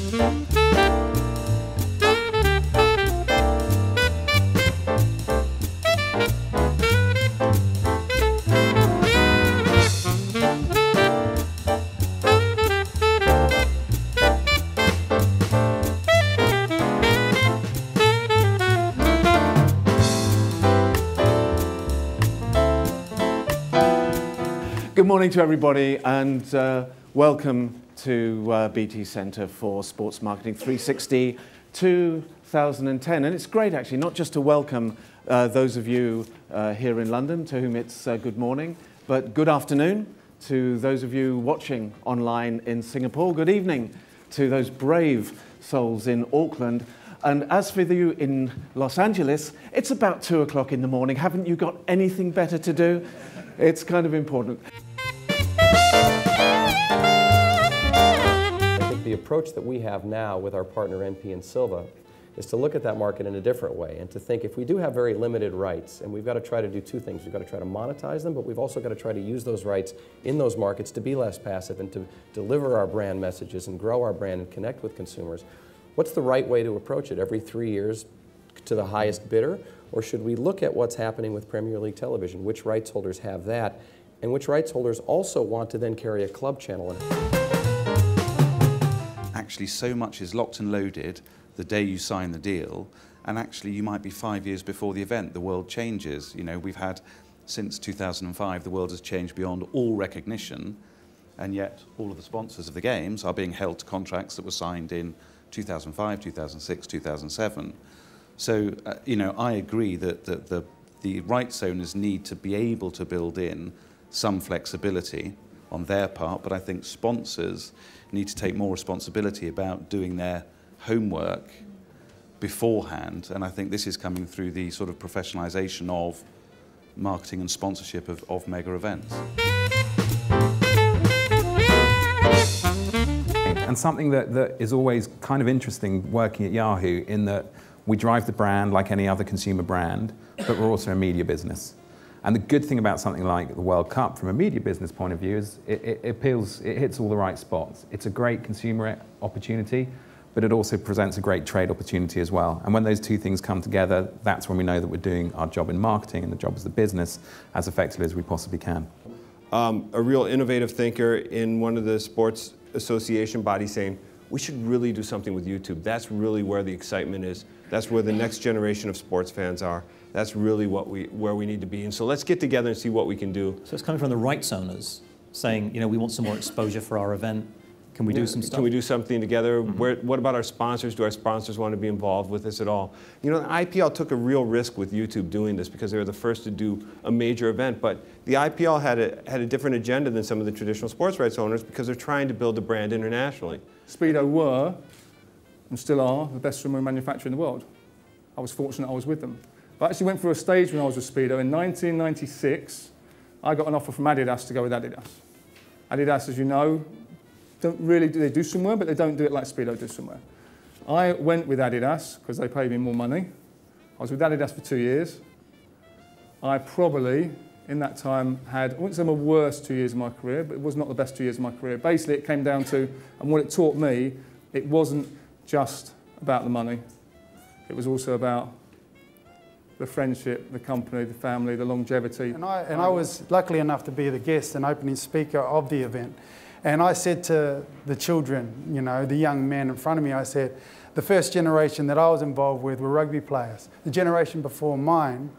Good morning to everybody, and welcome to BT Centre for Sports Marketing 360 2010. And it's great, actually, not just to welcome those of you here in London, to whom it's good morning, but good afternoon to those of you watching online in Singapore. Good evening to those brave souls in Auckland. And as for you in Los Angeles, it's about 2 o'clock in the morning. Haven't you got anything better to do? It's kind of important. I think the approach that we have now with our partner NP and Silva is to look at that market in a different way and to think if we do have very limited rights, and we've got to try to do two things. We've got to try to monetize them, but we've also got to try to use those rights in those markets to be less passive and to deliver our brand messages and grow our brand and connect with consumers. What's the right way to approach it? Every 3 years to the highest bidder? Or should we look at what's happening with Premier League television? Which rights holders have that? And which rights holders also want to then carry a club channel in it? Actually, so much is locked and loaded the day you sign the deal, and actually you might be 5 years before the event. The world changes. You know, we've had, since 2005, the world has changed beyond all recognition, and yet all of the sponsors of the games are being held to contracts that were signed in 2005, 2006, 2007. So, you know, I agree that the rights owners need to be able to build in some flexibility on their part, but I think sponsors need to take more responsibility about doing their homework beforehand, and I think this is coming through the sort of professionalisation of marketing and sponsorship of mega events. And something that is always kind of interesting working at Yahoo, in that we drive the brand like any other consumer brand, but we're also a media business. And the good thing about something like the World Cup from a media business point of view is it hits all the right spots. It's a great consumer opportunity, but it also presents a great trade opportunity as well. And when those two things come together, that's when we know that we're doing our job in marketing and the job as the business as effectively as we possibly can. A real innovative thinker in one of the sports association bodies saying, we should really do something with YouTube. That's really where the excitement is. That's where the next generation of sports fans are. That's really where we need to be. And so let's get together and see what we can do. So it's coming from the rights owners saying, you know, we want some more exposure for our event. Can we do some stuff? Can we do something together? What about our sponsors? Do our sponsors want to be involved with this at all? You know, the IPL took a real risk with YouTube doing this because they were the first to do a major event, but the IPL had a different agenda than some of the traditional sports rights owners because they're trying to build a brand internationally. Speedo were, and still are, the best swimwear manufacturer in the world. I was fortunate I was with them. But I actually went through a stage when I was with Speedo. In 1996, I got an offer from Adidas to go with Adidas. Adidas, as you know, don't really do, they do swimwear, but they don't do it like Speedo do swimwear. I went with Adidas because they paid me more money. I was with Adidas for 2 years. I probably, in that time, had, I wouldn't say my worst 2 years of my career, but it was not the best 2 years of my career. Basically, it came down to, and what it taught me, it wasn't just about the money. It was also about the friendship, the company, the family, the longevity. And I was lucky enough to be the guest and opening speaker of the event. And I said to the children, you know, the young men in front of me, I said, the first generation that I was involved with were rugby players. The generation before mine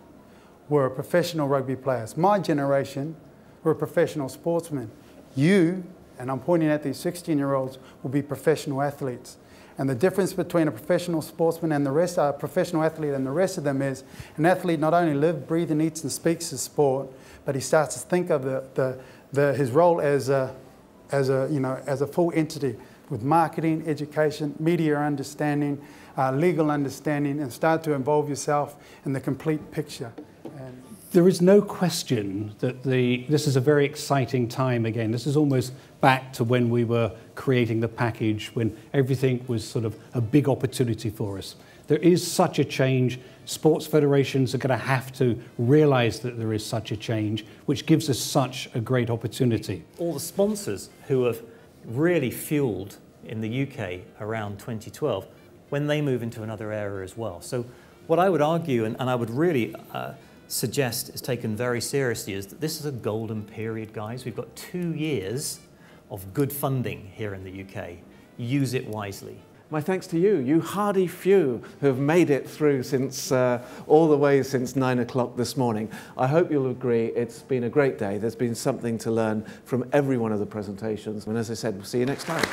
were professional rugby players. My generation were professional sportsmen. You, and I'm pointing at these 16-year-olds, will be professional athletes. And the difference between a professional sportsman and the rest, a professional athlete and the rest of them is an athlete not only lives, breathes and eats and speaks his sport, but he starts to think of his role as a full entity with marketing, education, media understanding, legal understanding, and start to involve yourself in the complete picture. There is no question that this is a very exciting time again. This is almost back to when we were creating the package, when everything was sort of a big opportunity for us. There is such a change. Sports federations are going to have to realise that there is such a change, which gives us such a great opportunity. All the sponsors who have really fueled in the UK around 2012 when they move into another area as well. So what I would argue, and I would really suggest is taken very seriously, is that this is a golden period, guys. We've got 2 years of good funding here in the UK. Use it wisely. My thanks to you, you hardy few who have made it through since all the way since 9 o'clock this morning. I hope you'll agree it's been a great day. There's been something to learn from every one of the presentations. And as I said, we'll see you next time.